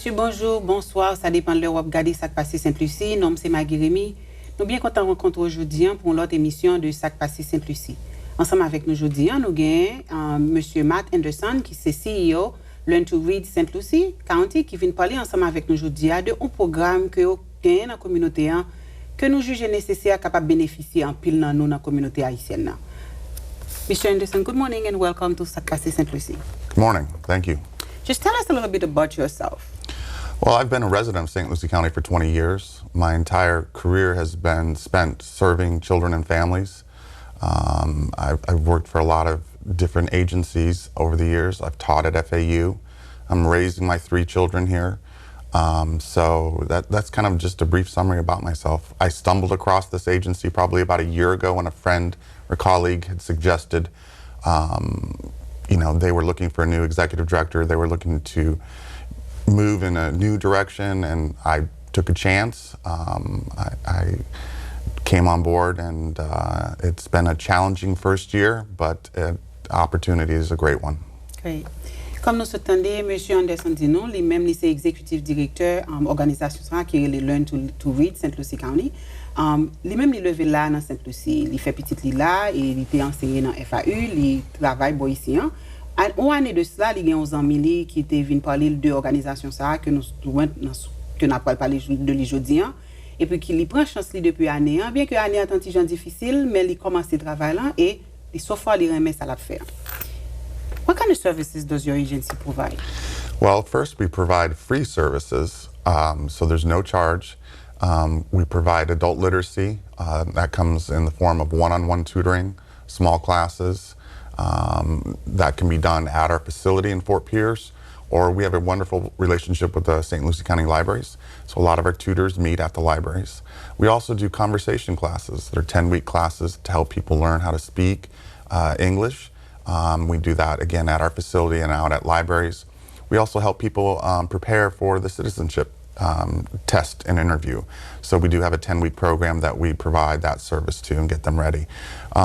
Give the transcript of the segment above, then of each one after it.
monsieur, bonjour, bonsoir. Ça dépend de l'heure où vous regardez ça passe Sainte-Lucie. Nom c'est Maggie Rémy. Nous bien contents de rencontrer aujourd'hui pour l'autre émission de Sac Passé Sainte-Lucie. Ensemble avec nous aujourd'hui, nous avons monsieur Matt Anderson qui est CEO Learn to Read St. Lucie County qui vient parler ensemble avec nous aujourd'hui de un programme que nous avons dans la communauté que nous jugeons nécessaire capable de bénéficier en pile dans la communauté haïtienne. Mr. Anderson, good morning and welcome to Sac Passé Sainte-Lucie. Good morning. Thank you. Just tell us a little bit about yourself. Well, I've been a resident of St. Lucie County for 20 years. My entire career has been spent serving children and families. I've worked for a lot of different agencies over the years. I've taught at FAU. I'm raising my 3 children here. So that's kind of just a brief summary about myself. I stumbled across this agency probably about a year ago when a friend or colleague had suggested, they were looking for a new executive director. They were looking to move in a new direction, and I took a chance. I came on board, and it's been a challenging first year, but opportunity is a great one. Great. Comme nous s'entendons, M. Anderson dit non, lui-même, il est exécutif directeur organisation qui est le Learn to Read St. Lucie County. Lui-même, il levé là dans St. Lucie. Il fait petit là et il était enseigné dans FAU, il travaille bon ici. En année de cela, il y a 11 ans qui était venu parler de l'organisation que nous avons parlé de l'aujourd'hui. Et puis qu'il prend chance depuis l'année, bien que l'année est un petit peu difficile, mais il commence à travailler là et so far, il remet ça à faire. What kind of services does your agency provide? Well, first we provide free services, so there's no charge. We provide adult literacy. That comes in the form of one-on-one tutoring, small classes. That can be done at our facility in Fort Pierce, or we have a wonderful relationship with the St. Lucie County Libraries. So a lot of our tutors meet at the libraries. We also do conversation classes. They're 10-week classes to help people learn how to speak English. We do that again at our facility and out at libraries. We also help people prepare for the citizenship test and interview. So we do have a 10-week program that we provide that service to and get them ready.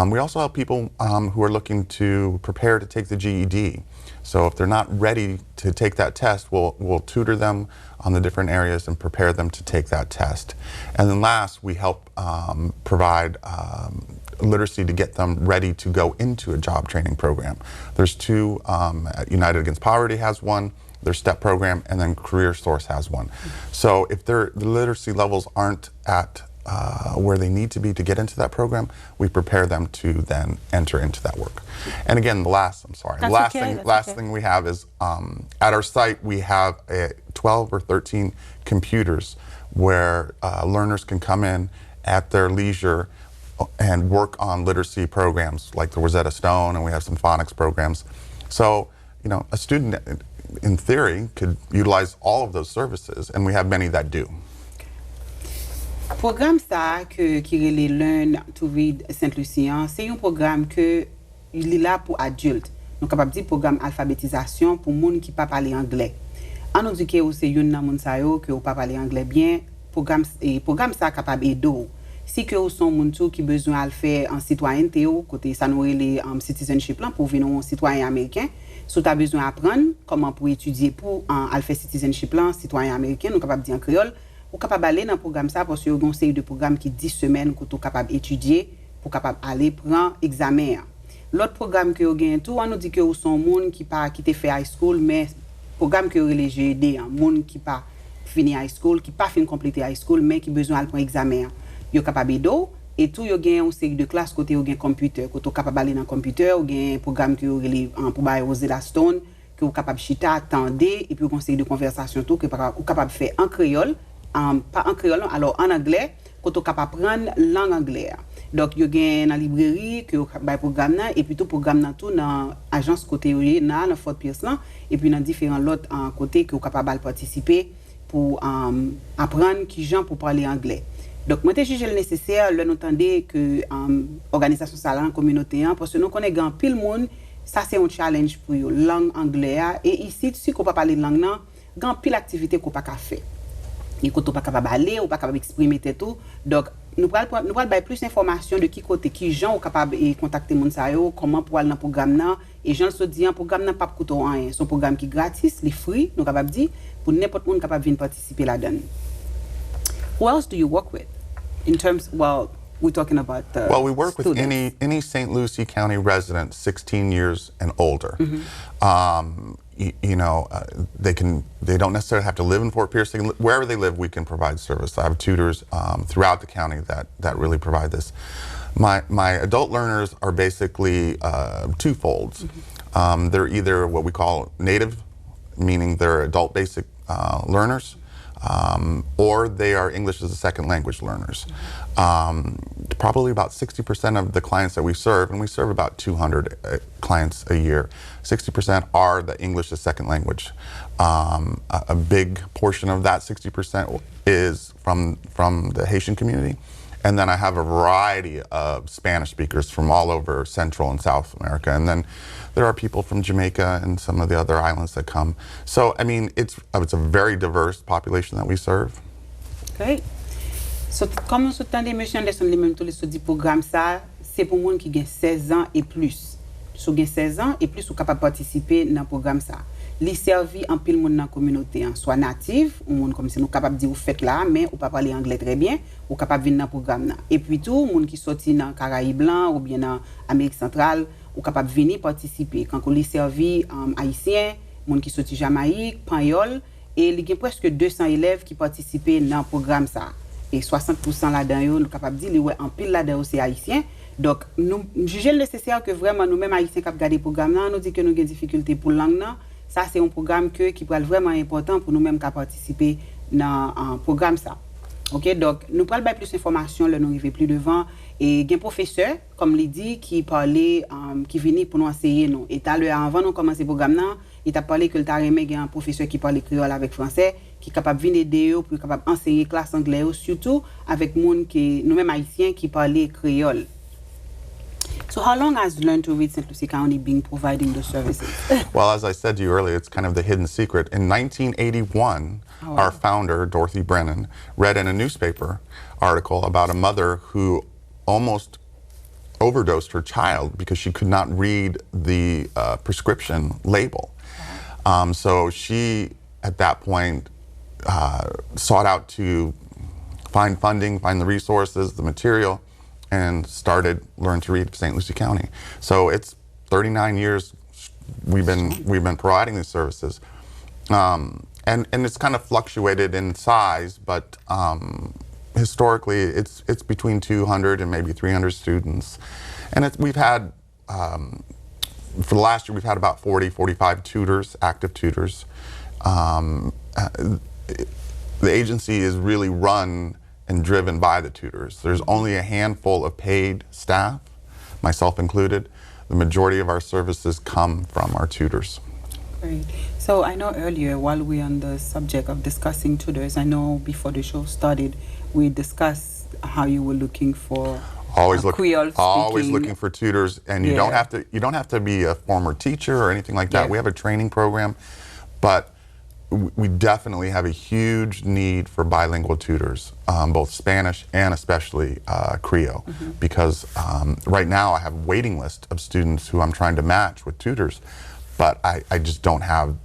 We also help people who are looking to prepare to take the GED. So if they're not ready to take that test, we'll tutor them on the different areas and prepare them to take that test. And then last, we help provide literacy to get them ready to go into a job training program. There's 2, United Against Poverty has one, their STEP program, and then Career Source has one. So if the literacy levels aren't at where they need to be to get into that program, we prepare them to then enter into that work. And again, the last thing we have is at our site we have 12 or 13 computers where learners can come in at their leisure and work on literacy programs like the Rosetta Stone, and we have some phonics programs. So, a student in theory could utilize all of those services, and we have many that do. Programme ça qui est Learn to Read St. Lucie, c'est un programme que il est là pour adultes. Nous capable dire programme alphabétisation pour monde qui pas parler anglais. On nous dit que c'est une nan moun sa yo que ou pas parler anglais bien, programme ça capable aider. Si que vous sont moun qui besoin de faire en citoyenneté côté ça nous les citizenship là pour venir un citoyen américain, si tu as besoin d'apprendre comment pour étudier pour en faire citizenship là citoyen américain, nous capable dire en créole, ou capable aller dans programme ça parce que y a une série de programmes qui 10 semaines que tu capable étudier pour capable aller prendre examen. L'autre programme que vous gagne tout, on nous dit que vous sont moun qui te fait high school mais programme que les GED, moun qui pas fini high school, qui pas fin compléter high school mais qui besoin de prendre examen. Yo capable d'eau et tout yo gagne une série de classes côté yo gagne computer côté capable aller dans computer ou gagne programme que yo pour bailler Rosetta Stone que vous capable chita attendre et puis une série de conversation tout que vous capable faire en créole pas en créole alors en anglais côté capable prendre langue anglaise donc yo gagne dans librairie que vous bailler programme là et puis tout programme dans tout dans agence côté yo dans Fort Pierce là et puis dans différents autres côté que vous capable participer pour apprendre qui gens pour parler anglais. Donc, moi, je juge le nécessaire, nous entendez que l'organisation salariale communautaire, parce que nous connaissons grand pile monde, ça c'est un challenge pour eux, langue anglaise. Et ici, si on ne peut pas parler de langue, grand pile activité qu'on ne peut pas faire. Et qu'on ne peut pas aller, ou pas capable d'exprimer tout. Donc, nous pral bay plus d'informations de qui côté qui gens ou capable et contacter moun sa yo, comment pour aller dans programme nan et gens se dit un programme nan pas coûte rien, son programme qui gratis, les free, nous capable dire pour n'importe monde capable venir participer là-dedans. Who else do you work with in terms we're talking about well, we work students. with any St. Lucie County resident 16 years and older. They don't necessarily have to live in Fort Pierce. Wherever they live, we can provide service. I have tutors throughout the county that really provide this. My adult learners are basically twofolds. They're either what we call native, meaning they're adult basic learners, or they are English as a second language learners. Probably about 60% of the clients that we serve, and we serve about 200 clients a year, 60% are the English as second language. A big portion of that 60% is from the Haitian community. And then I have a variety of Spanish speakers from all over Central and South America. And then there are people from Jamaica and some of the other islands that come. So, I mean, it's a very diverse population that we serve. Great. So, comme nous entendons, M. Anderson, lui-même, tous les dit programme, ça, c'est pour les gens qui ont 16 ans et plus. Si vous avez 16 ans et plus, vous êtes capable de participer dans le programme. Ça. Li servi en pile monde dans la communauté, soit natif, ou monde comme si nous capable de dire vous faites là, mais ou pas parler anglais très bien, ou capable venir dans le programme. Et puis tout, monde qui sorti dans Caraïbes blanc ou bien dans Amérique centrale, ou capable venir participer. Quand on li servi haïtien, monde qui sorti Jamaïque, Panyol, et il y a presque 200 élèves qui participaient dans le programme ça. Et 60% là-dedans, nous capable de dire ouais en pile là-dedans c'est haïtien. Donc nous juger nécessaire que vraiment nous-mêmes haïtiens qui regarder le programme là, nous dit que nous avons des difficultés pour langue là. Ça, c'est un programme qui est vraiment important pour nous-mêmes qui participer dans un programme. Ça. Okay? Donc, nous prenons plus d'informations, nous arrivons plus devant. Et il y a un professeur, comme il dit, qui parlait, qui venait pour nous enseigner. Nous. Et avant de commencer le programme, il a parlé que il y a un professeur qui parle créole avec français, qui est capable de venir aider pour capable enseigner classe anglaise, surtout avec nous-mêmes haïtiens qui parlent créole. So how long has Learn to Read St. Lucie County been providing those services? Well, as I said to you earlier, it's kind of the hidden secret. In 1981, our founder, Dorothy Brennan, read in a newspaper article about a mother who almost overdosed her child because she could not read the prescription label. So she, at that point, sought out to find funding, find the resources, the material, and started Learn to Read St. Lucie County. So it's 39 years we've been providing these services, and it's kind of fluctuated in size, but historically it's between 200 and maybe 300 students, and we've had for the last year we've had about 45 tutors, active tutors. The agency is really run and driven by the tutors. There's only a handful of paid staff, myself included. The majority of our services come from our tutors. Great. So I know earlier, while we're on the subject of discussing tutors, I know before the show started, we discussed how you were looking for Always Creole looking for tutors, and you don't have to be a former teacher or anything like that. We have a training program, but we definitely have a huge need for bilingual tutors, both Spanish and especially Creole, because right now I have a waiting list of students who I'm trying to match with tutors, but I just don't have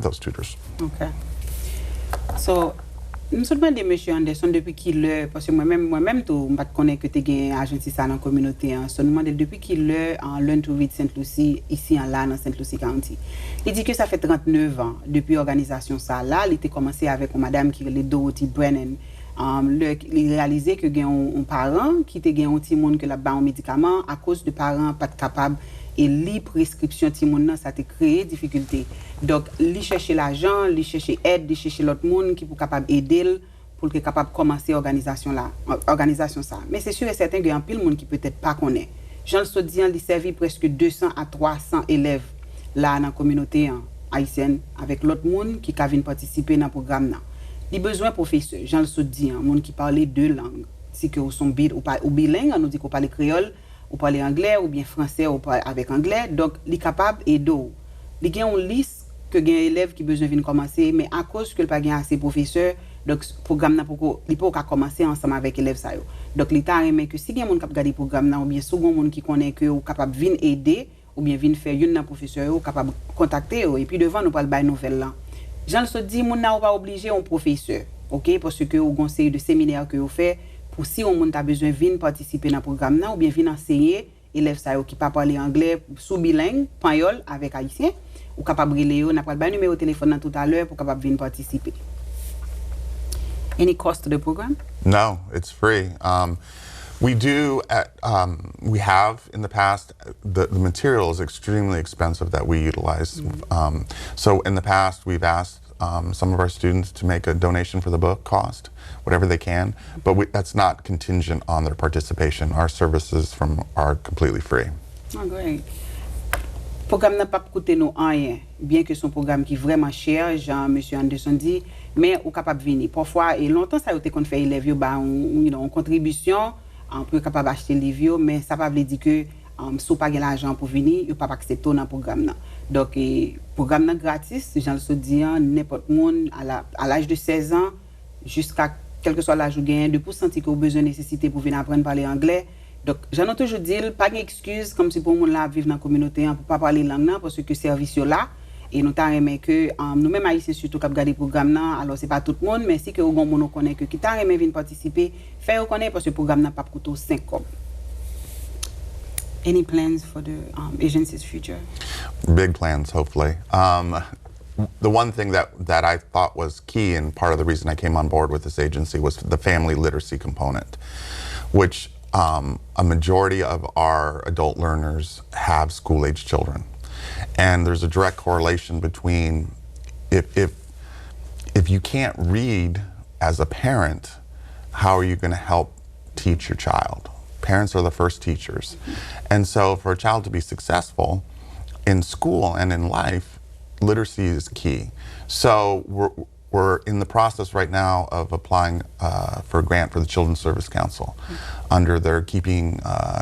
those tutors. Okay. So, nous sommes demandé M. Anderson depuis qu'il parce que moi-même tout pas connaître que tu gagné agence ça dans la communauté hein. So, nous demandé depuis qu'il en Learn to Read St. Lucie ici en là dans St. Lucie County. Il dit que ça fait 39 ans depuis l'organisation ça là, il était commencé avec une madame qui est Dorothy Brennan. Il réalisé que gagne un parent qui te gagne un petit monde que la ba un médicament à cause de parents pas capable et li prescription ti monde ça te créé difficulté. Donc li chercher l'argent, li chercher aide, li chercher l'autre monde qui pour capable aider pour que capable commencer organisation ça. Mais c'est sûr et certain qu'il y a un pile monde qui peut-être pas connaît. Jean Sodian li servi presque 200 à 300 élèves là dans la communauté haïtienne avec l'autre monde qui venir participer dans programme là. Il besoin professeur Jean Sodian, monde qui parle deux langues. Si que sont ou bilingue, on nous dit qu'on parle créole ou parler anglais ou bien français ou avec anglais, donc il est capable d'aider. Il y a une liste que les élèves qui besoin venir commencer, mais à cause que le pas assez professeur, Donc programme n'a il peut commencer ensemble avec élèves ça yo. Donc l'état remet que si quelqu'un qui regarder programme là ou bien second monde qui connaît que ou capable venir aider ou bien venir faire une professeur ou capable contacter et puis devant nous pas le bail nouvelle là. Jean se dit moun n'a pas obligé un professeur. OK, parce que au conseil de séminaire que vous fait pour si on monde a besoin venir participer dans programme là ou bien venir enseigner élèves ça yo qui pas parler anglais sous bilingue espagnol avec haïtien ou capable relé n'a pas le numéro de téléphone tout à l'heure pour capable venir participer. Any cost to the program? No, it's free. We have in the past, the material is extremely expensive that we utilize. So in the past, we've asked some of our students to make a donation for the book cost, whatever they can, but that's not contingent on their participation. Our services are completely free. Oh, great. Le programme n'a pas coûté nous rien, bien que son programme qui est vraiment cher, Jean, M. Anderson dit, mais on est capable de venir. Parfois, et longtemps, ça a été qu'on fait élèves, une contribution, on peut capable d'acheter les livres, mais ça ne veut pas dire que si on n'a pas l'argent pour venir, on ne peut pas accepter dans le programme. Donc, le programme est gratis, Jean le dit, n'importe monde à l'âge de 16 ans, jusqu'à quel que soit l'âge où gagne, de pour sentir que vous avez besoin de nécessité pour venir apprendre à parler anglais. Donc, j'en ai toujours dit, pas d'excuse comme si pour nous là vivre dans la communauté pour pas parler langue parce que service là et nous t'a aimé que nous même haïtiens surtout cap garder programme là, alors c'est pas tout le monde mais si que au monde connaît que qui t'a aimé venir participer, faire connaître parce que le programme n'a pas coûté 5 €. Any plans for the agency's future? Big plans, hopefully. The one thing that I thought was key and part of the reason I came on board with this agency was the family literacy component, which a majority of our adult learners have school-age children. And there's a direct correlation between if you can't read as a parent, how are you going to help teach your child? Parents are the first teachers. And so for a child to be successful in school and in life, literacy is key. So we're in the process right now of applying for a grant for the Children's Service Council under their Keeping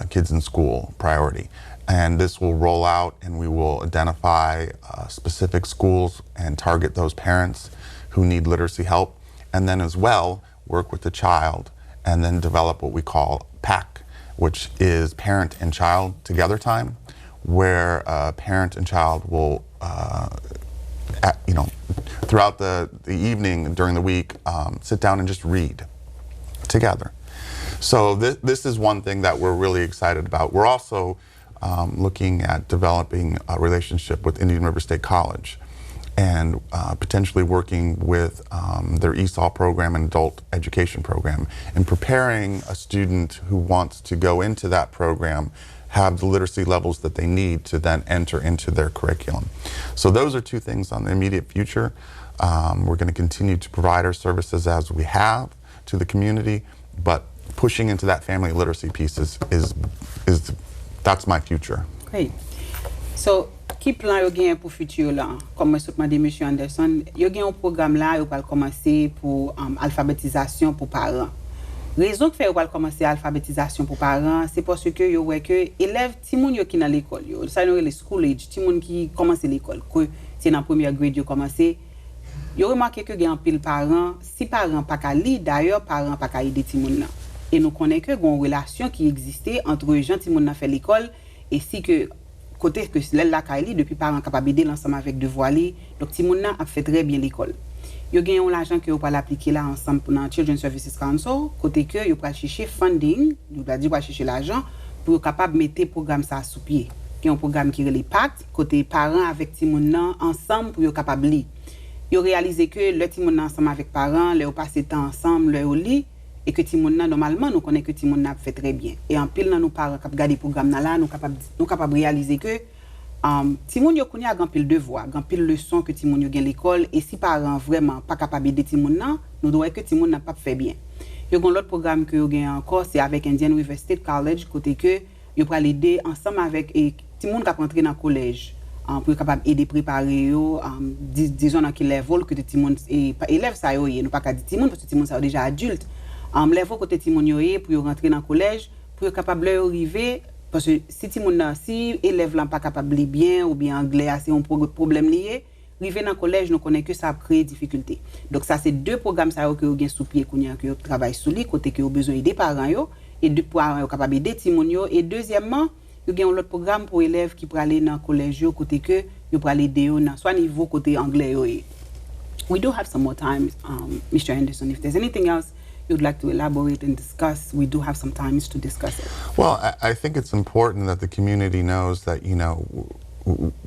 Kids in School priority. And this will roll out and we will identify specific schools and target those parents who need literacy help. And then as well, work with the child and then develop what we call PAC, which is parent and child together time, where parent and child will throughout the evening during the week, sit down and just read together. So this is one thing that we're really excited about. We're also looking at developing a relationship with Indian River State College and potentially working with their ESOL program and adult education program and preparing a student who wants to go into that program have the literacy levels that they need to then enter into their curriculum. So those are two things on the immediate future. We're going to continue to provide our services as we have to the community, but pushing into that family literacy piece is that's my future. Great. So, qui plan yo gen pour futur là? Comme je demandé M. Anderson, yo gen un programme là, yo va commencer pour alphabétisation pour parents. Raison que fait ou commencer alphabétisation pour parents, c'est parce que yo ouais que élèves ti moun yo qui dans l'école yo, ça nous les school age, ti moun qui commence l'école, que c'est dans première grade yo commencer. Yo remarqué que gen pile parents, si parents pas ka li, d'ailleurs parents pas ka aider ti moun là. Et nous connaissons que gon relation qui existait entre gens ti moun nan fait l'école et si que côté que là ka li depuis parents capable aider l'ensemble avec devoir li, donc ti moun nan a fait très bien l'école. Yo gen l'argent que yo pa l'appliquer là ensemble pour dans Children's Services Council côté que yo pa chercher funding, yo va dire pa chercher l'argent pour capable mettre programme ça sous pied. Qui un programme qui relé pacte côté parents avec ti moun nan ensemble pour yo capable li. Yo réaliser que le ti moun nan ensemble avec parents, le passer temps ensemble, le li et que ti moun nan normalement nous connaît que ti moun nan fait très bien. Et en pile nan nous parents cap garder programme là nous capable réaliser que ti moun yo konya grand pile devoir, grand pile leçon que ti moun yo gen l'école et si parents vraiment pas capable aider ti moun nan, nous doit que ti moun nan pas fait bien. Yo gon l'autre programme que yo gen encore c'est avec Indian River State College côté que yo pral aider ensemble avec ti moun qui rentrer dans collège pour capable aider préparer yo disons dans quel level que ti moun élève ça yo nous pas ka dire ti moun parce que ti moun ça déjà adulte level côté ti moun yo pour rentrer dans collège pour capable arriver parce que si ti moun si élève là pas capable bien ou bien anglais c'est un problème lié Rivé dans le collège, nous connaissons que ça a créé des difficultés. Donc, ça, c'est 2 programmes que vous avez sous pied, que vous travaillez sur lui, côté que vous avez besoin d'aider parents, et 2 parents sont capables d'aider Timonio. Et deuxièmement, vous avez un autre programme pour élèves qui peuvent aller dans le collège, côté que vous pouvez aller aider, soit niveau côté anglais. We do have some more time, Mr. Anderson. If there's anything else you'd like to elaborate and discuss, we do have some time to discuss it. Well, I think it's important that the community knows that,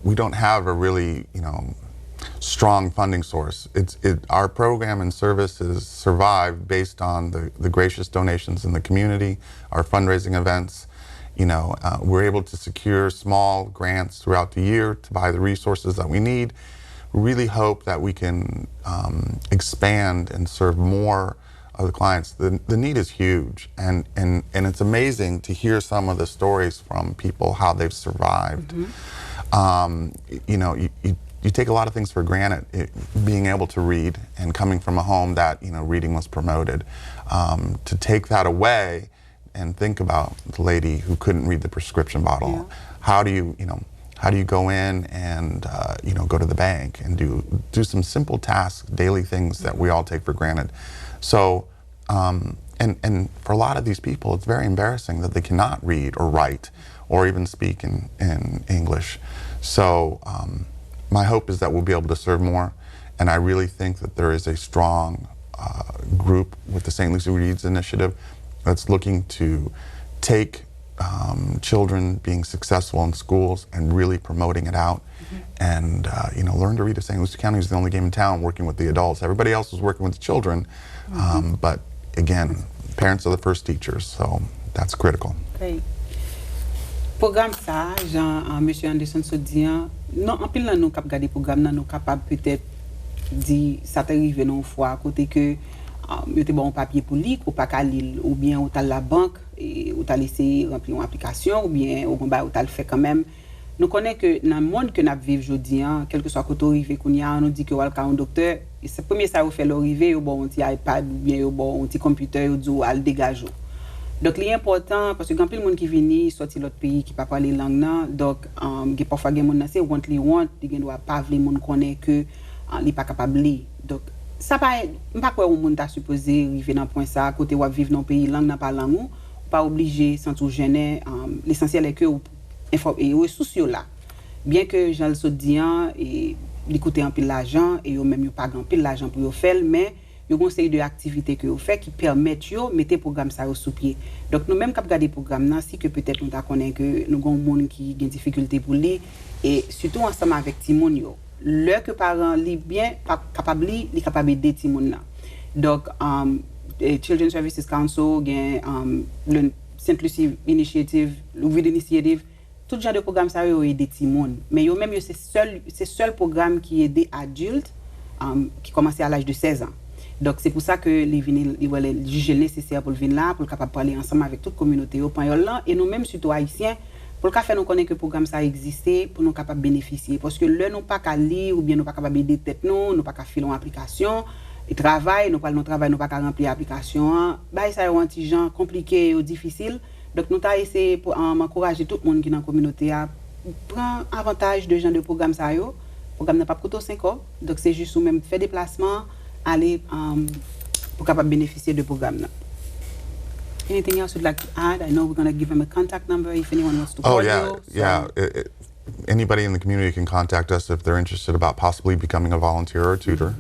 we don't have a really, strong funding source. Our program and services survive based on the gracious donations in the community, our fundraising events. We're able to secure small grants throughout the year to buy the resources that we need. We really hope that we can expand and serve more of the clients. The need is huge, and it's amazing to hear some of the stories from people, how they've survived. You take a lot of things for granted, being able to read and coming from a home that, reading was promoted. To take that away and think about the lady who couldn't read the prescription bottle. Yeah. How do you go in and, go to the bank and do some simple tasks, daily things that we all take for granted. So, and for a lot of these people, it's very embarrassing that they cannot read or write or even speak in English. So, my hope is that we'll be able to serve more, and I really think that there is a strong group with the St. Lucie Reads Initiative that's looking to take children being successful in schools and really promoting it out. And learn to read at St. Lucie County is the only game in town working with the adults. Everybody else is working with the children, but again, parents are the first teachers, so that's critical. Great. Programme ça, Jean, Monsieur Anderson se dit, non, en pile nous cap garder programme, nous capable peut-être dire ça t'arrive une fois côté que mettez bon papier pour lire ou pas qu'à lire ou bien ou t'as la banque et ou t'as laissé remplir une application ou bien ou t'as le fait quand même. Nous connaissons que dans le monde que nous vivons aujourd'hui, quel que soit côté arrivé qu'on y a, on nous dit que voilà un docteur, c'est premier ça vous fait l'arrivée ou bon un petit iPad ou bien ou bon un petit computer ou du al dégage. Donc, c'est important parce que quand il y a des gens qui viennent sortir de l'autre pays qui ne parlent pas les langues, donc, parfois, il y a des gens qui want, ils ne doivent pas les gens connaissent que ils ne sont pas capables de lire. Donc, ça pas, je ne sais pas quoi on est supposé arriver dans le point ça, côté où vivre dans un pays, langue n'a pas langue, pas obligé, sans tout gêner. L'essentiel est que vous soucieux là. Bien que j'en le dis, et d'écouter un peu l'argent, et même pas un peu l'argent pour le faire, mais il y a une série d'activités que vous faites qui permettent de mettre le programme ça sous pied. Donc, nous-mêmes, quand nous regardons le programme, si que peut-être nous connaissons que nous avons des gens qui ont des difficultés pour lire, et surtout ensemble avec Timonio. L'heure que les parents lisent bien, capable de lire, ils sont capables d'aider Timonio. Donc, Children's Services Council, le St. Lucie Initiative, le Read Initiative, tout genre de programme ça a aidé Timonio. Mais même c'est seul programme qui aide adultes qui commencent à l'âge de 16 ans. Donc, c'est pour ça que les juges nécessaires pour venir là, pour capable parler ensemble avec toute la communauté au point là, et nous-mêmes, surtout haïtiens, pour le faire nous connaître que le programme ça existait, pour nous capables bénéficier. Parce que là, nous pas qu'à lire, ou bien nous pas capable d'aider tête nous pas qu'à filer une application, et travail, nous pas pas qu'à remplir l'application. Bah, ça est un petit genre compliqué ou difficile. Donc, nous avons essayé pour encourager tout le monde qui est dans la communauté à prendre avantage de genre de programme ça. Le programme n'a pas coûté 5 ans, donc c'est juste ou même faire déplacement, aller pour capable bénéficier de programme. Anything else you'd like to add? I know we're going to give him a contact number if anyone wants to call you. Yeah. Anybody in the community can contact us if they're interested about possibly becoming a volunteer or a tutor,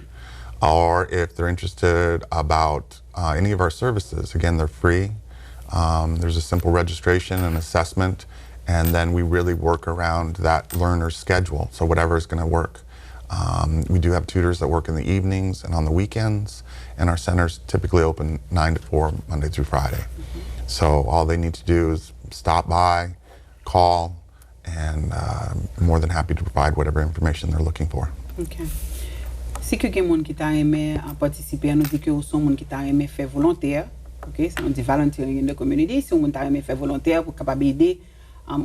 or if they're interested about any of our services. Again, they're free. There's a simple registration and assessment, and then we really work around that learner's schedule, so whatever is going to work. We do have tutors that work in the evenings and on the weekends, and our centers typically open 9 to 4, Monday through Friday. So all they need to do is stop by, call, and more than happy to provide whatever information they're looking for. Okay. Si que quelqu'un qui t'a aimé participer, nous dit que vous sont gens qui t'a aimé faire volontaire, ok, ça on dit volunteering in the community, si on t'a aimé faire volontaire pour capable aider.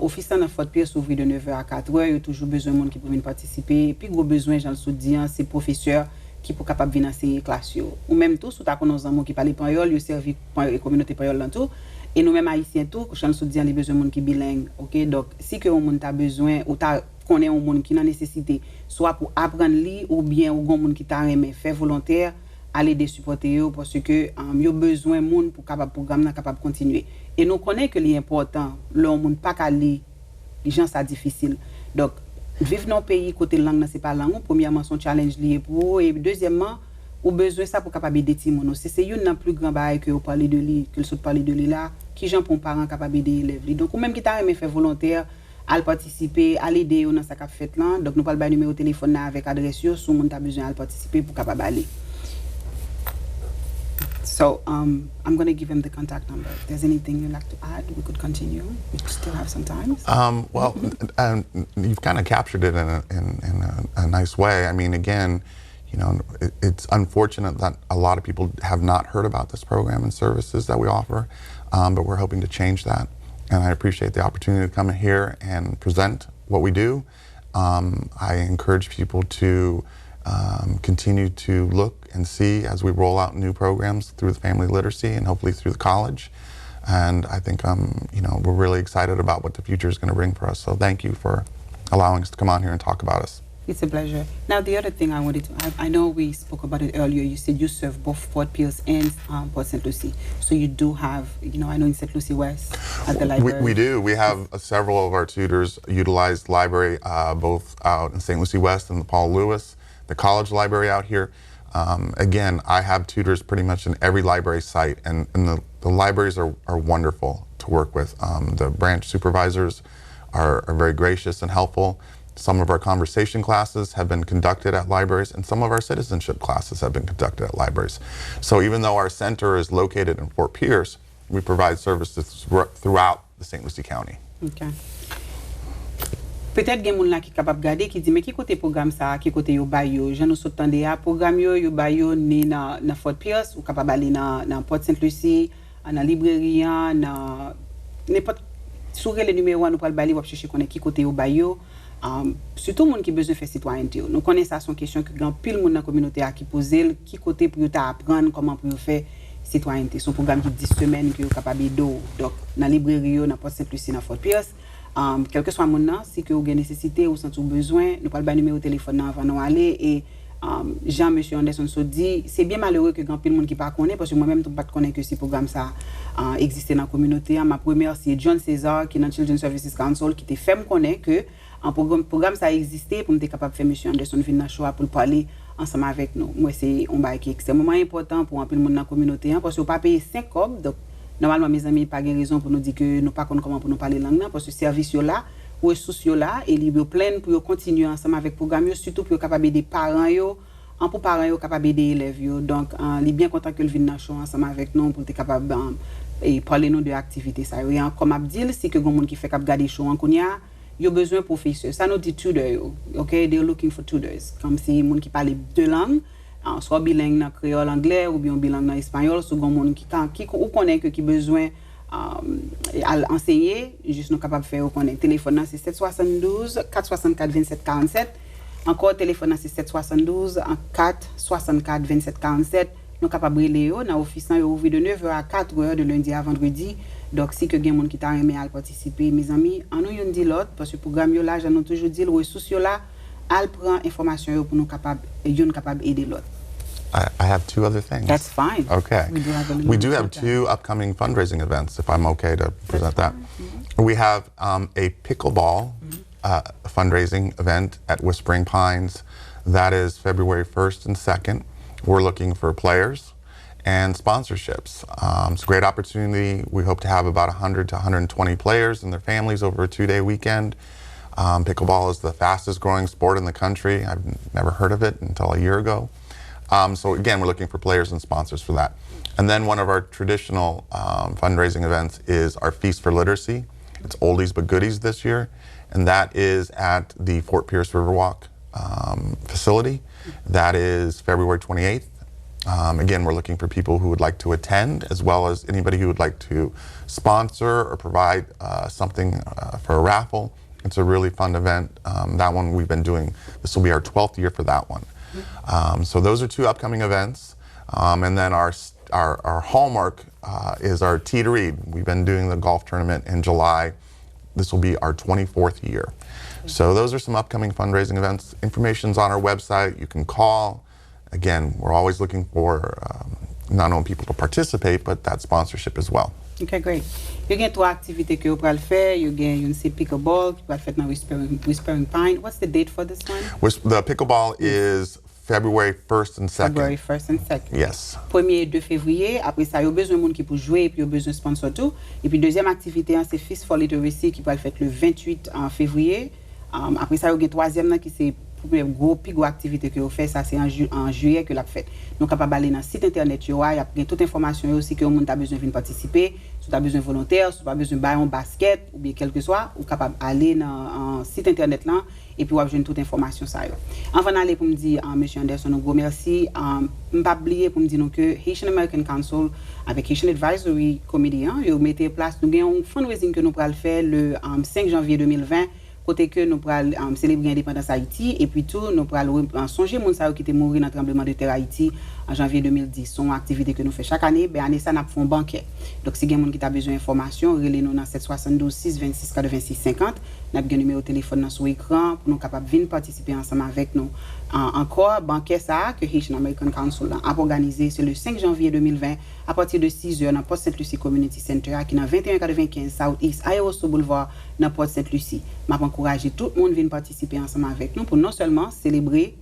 Office dans Fort Pierre s'ouvre de 9h à 4h, il y a toujours besoin de monde qui peuvent participer. Et puis gros besoin, j'en le dis, c'est professeurs qui pour capable venir enseigner classe yo. Ou même tout, sous ta connaissance qui parle espagnol, yo servi communauté espagnole dans tout. Et nous-mêmes haïtiens tout, quand nous disons les besoins de monde qui bilingue, OK? Donc si que on monde a besoin ou ta connaît un monde qui a nécessité soit pour apprendre lire ou bien ou gon monde qui t'a aimé faire volontaire, aller des supporter yo parce que yo besoin monde pour capable programme capable continuer. Et nous connaît que l'important, le monde pas qu'à lire, les gens ça difficile. Donc vivre dans un pays côté langue c'est pas langue, premièrement son challenge lié pour et deuxièmement ou besoin ça pour capable aider ti mon. C'est une plus grand bail que parler de lui, que le parler de lui là, qui gens pour parents capable aider élèves. Donc ou même qui t'a aimé faire volontaire à participer, à l'aider dans sa cap fait là. Donc nous parle ba numéro téléphone là avec adresse yo, si moun t'a besoin à participer pour capable aller. So I'm going to give him the contact number. If there's anything you'd like to add, we could continue. We still have some time. Well, you've kind of captured it in a nice way. I mean, again, you know, it's unfortunate that a lot of people have not heard about this program and services that we offer, but we're hoping to change that. And I appreciate the opportunity to come in here and present what we do. I encourage people to continue to look and see as we roll out new programs through the family literacy and hopefully through the college. And I think you know, we're really excited about what the future is going to bring for us. So thank you for allowing us to come on here and talk about us. It's a pleasure. Now, the other thing I wanted to add, I know we spoke about it earlier. You said you serve both Fort Pierce and Port St. Lucie. So you do have, you know, I know in St. Lucie West at the library. We do. We have several of our tutors utilize the library both out in St. Lucie West and the Paul Lewis, the college library out here. Again, I have tutors pretty much in every library site, and the libraries are wonderful to work with. The branch supervisors are very gracious and helpful. Some of our conversation classes have been conducted at libraries, and some of our citizenship classes have been conducted at libraries. So even though our center is located in Fort Pierce, we provide services throughout the St. Lucie County. Okay. Peut-être gen moun la qui capable garder qui dit mais qui côté programme ça qui côté yo bay yo j'en nous s'entendé à programme yo bay yo ni dans Fort Pierce ou capable aller dans Port St. Lucie dans librairie dans n'importe sur le numéro nous pour aller ou chercher connaît qui côté yo bay yo surtout moun qui besoin faire citoyenneté nous connaît ça son question que grand pile moun dans communauté a qui poser qui côté pour ta apprendre comment pour faire citoyenneté son programme qui 10 semaines que capable d'eau donc dans librairie dans Port St. Lucie dans Fort Pierce. Quel que soit mon nom, si que vous avez nécessité ou sentez besoin, nous parlons de numéro de téléphone avant nous aller et Jean Monsieur Anderson se dit c'est bien malheureux que grand pile monde qui pas connaît parce que moi-même je pas connais que ce programme ça existait dans la communauté. Ma première c'est John César qui est dans Children's Services Council qui te fait me connaître que un programme ça existait pour me capable faire Monsieur Anderson venir dans show pour parler ensemble avec nous. Moi c'est un bail qui est extrêmement important pour un pile monde dans la communauté parce que pas payer 5 cob donc normalement mes amis pas de raison pour nous dire que nous pas connaît comment pour nous parler langue là parce que service là ressources là et libre plein pour continuer ensemble avec programme surtout pour capable aider parents yo en pour parents yo capable aider élèves yo donc il bien content que le vienne dans show ensemble avec nous pour être capable et parler nous de activité ça et comme a dit si que gon monde qui fait cap garder show en konya yo besoin professeur ça nous dit tutor yo okay they're looking for tutors comme si monde qui parle deux langues soit bilingue dans créole anglais ou bien bilingue dans espagnol sous gon monde qui ou connaît que qui besoin à enseigner juste nous capable faire connaître téléphone c'est 772 464 27 47 encore téléphone c'est 772 464 27 47 nous capable briller dans office là ouvert de 9h à 4h de lundi à vendredi donc si que gen monde qui t'a aimé à participer mes amis en nous yon dit l'autre parce que programme yo là j'en toujours dit ressources yo là al prend information pour nous capable aider l'autre. I have two other things. That's fine. Okay. We do have two upcoming fundraising events, if I'm okay to present that. Mm-hmm. We have a pickleball fundraising event at Whispering Pines. That is February 1st and 2nd. We're looking for players and sponsorships. It's a great opportunity. We hope to have about 100 to 120 players and their families over a 2-day weekend. Pickleball is the fastest growing sport in the country. I've never heard of it until a year ago. So again, we're looking for players and sponsors for that. And then one of our traditional fundraising events is our Feast for Literacy. It's oldies but goodies this year. And that is at the Fort Pierce Riverwalk facility. That is February 28th. Again, we're looking for people who would like to attend, as well as anybody who would like to sponsor or provide something for a raffle. It's a really fun event. That one we've been doing, this will be our 12th year for that one. So those are 2 upcoming events. And then our hallmark is our Tee to Read. We've been doing the golf tournament in July. This will be our 24th year. So those are some upcoming fundraising events. Information's on our website. You can call. Again, we're always looking for not only people to participate, but that sponsorship as well. Okay, great. You get 3 activités que vous pouvez faire. You get une pickleball qui va faire dans Whispering Pine. What's the date for this one? The pickleball is February 1st and 2nd. February 1st and 2nd. Yes. 1er et 2 février. Après ça, il y a besoin de monde qui peut jouer et puis il y a besoin de sponsor tout. Et puis deuxième activité, c'est Fist for Literacy qui va le faire le 28 février. Après ça, il y a 3e qui c'est plus gros activité que vous faites, ça c'est en juillet que l'a fait. Donc capable aller dans le site internet il y a toute information aussi que monde a besoin de participer, si tu as besoin de volontaire, si tu as besoin de un basket ou bien quel que soit, ou capable aller dans site internet là et puis vous avez toute information ça. Avant d'aller pour me dire monsieur Anderson un gros merci, pas oublier pour me dire que Haitian American Council avec Haitian Advisory Committee ils mettent en place nous avons un fundraising que nous pourrons faire le 5 janvier 2020 côté que nous pourrons célébrer l'indépendance Haïti et puis tout nous pourrons songer moun sa qui était mort dans le tremblement de terre Haïti en janvier 2010. Son activité que nous faisons chaque année, ben année ça n'a fait un banquet. Donc si quelqu'un qui a besoin d'informations, relez-nous dans 772 626 86 50. N'a bien numéro de téléphone sur l'écran pour nous capables venir participer ensemble avec nous. Encore banquet ça que Haitian American Council a organisé c'est le 5 janvier 2020 à partir de 6h dans Port Sainte-Lucie Community Center qui dans 2195 South East Aéroport Boulevard dans Port Sainte-Lucie. M'a encourager tout le monde venir participer ensemble avec nous pour non seulement célébrer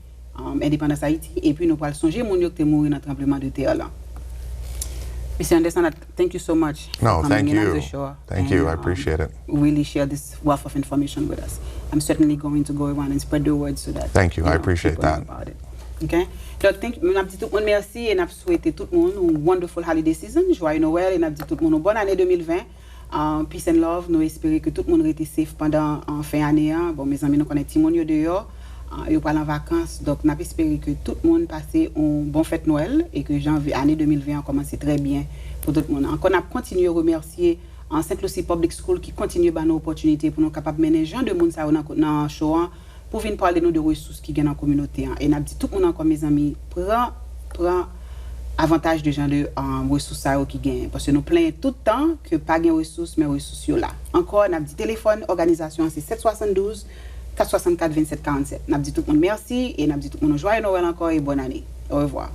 l'indépendance Haïti et puis nous pourrons songer mon yo qui est mort dans le tremblement de terre là. Mr. Anderson, thank you so much. No, thank you. On the show thank you. I appreciate it. Really share this wealth of information with us. I'm certainly going to go around and spread the word so that. Thank you. I appreciate that. About it. Okay. Donc, thank you. Nous dit tout le monde merci et nous souhaitons tout le monde une wonderful holiday season, joyeux Noël et nous dit tout le monde bonne année 2020. Peace and love. Nous espérons que tout le monde reste safe pendant fin d'année. Bon, mes amis, nous connaissons Timon dehors. Ils parlent en vacances, donc nous espérons que tout le monde passe un bon fête Noël et que l'année 2020 a commencé très bien pour tout le monde. Encore, nous continuons à remercier en Sainte-Lucie Public School qui continue à nos opportunités pour nous capables de mener les gens de monde dans le show pour venir parler de nous de ressources qui gagnent dans la communauté. Et nous dit tout le monde encore, mes amis, prend avantage de gens de ressources qui gagnent. Parce que nous plaignons tout le temps que pas de ressources, mais ressources là. Encore, nous dit téléphone, organisation, c'est 772 464 27 47. N'a dit tout le monde merci et n'a dit tout le monde joyeux Noël encore et bonne année. Au revoir.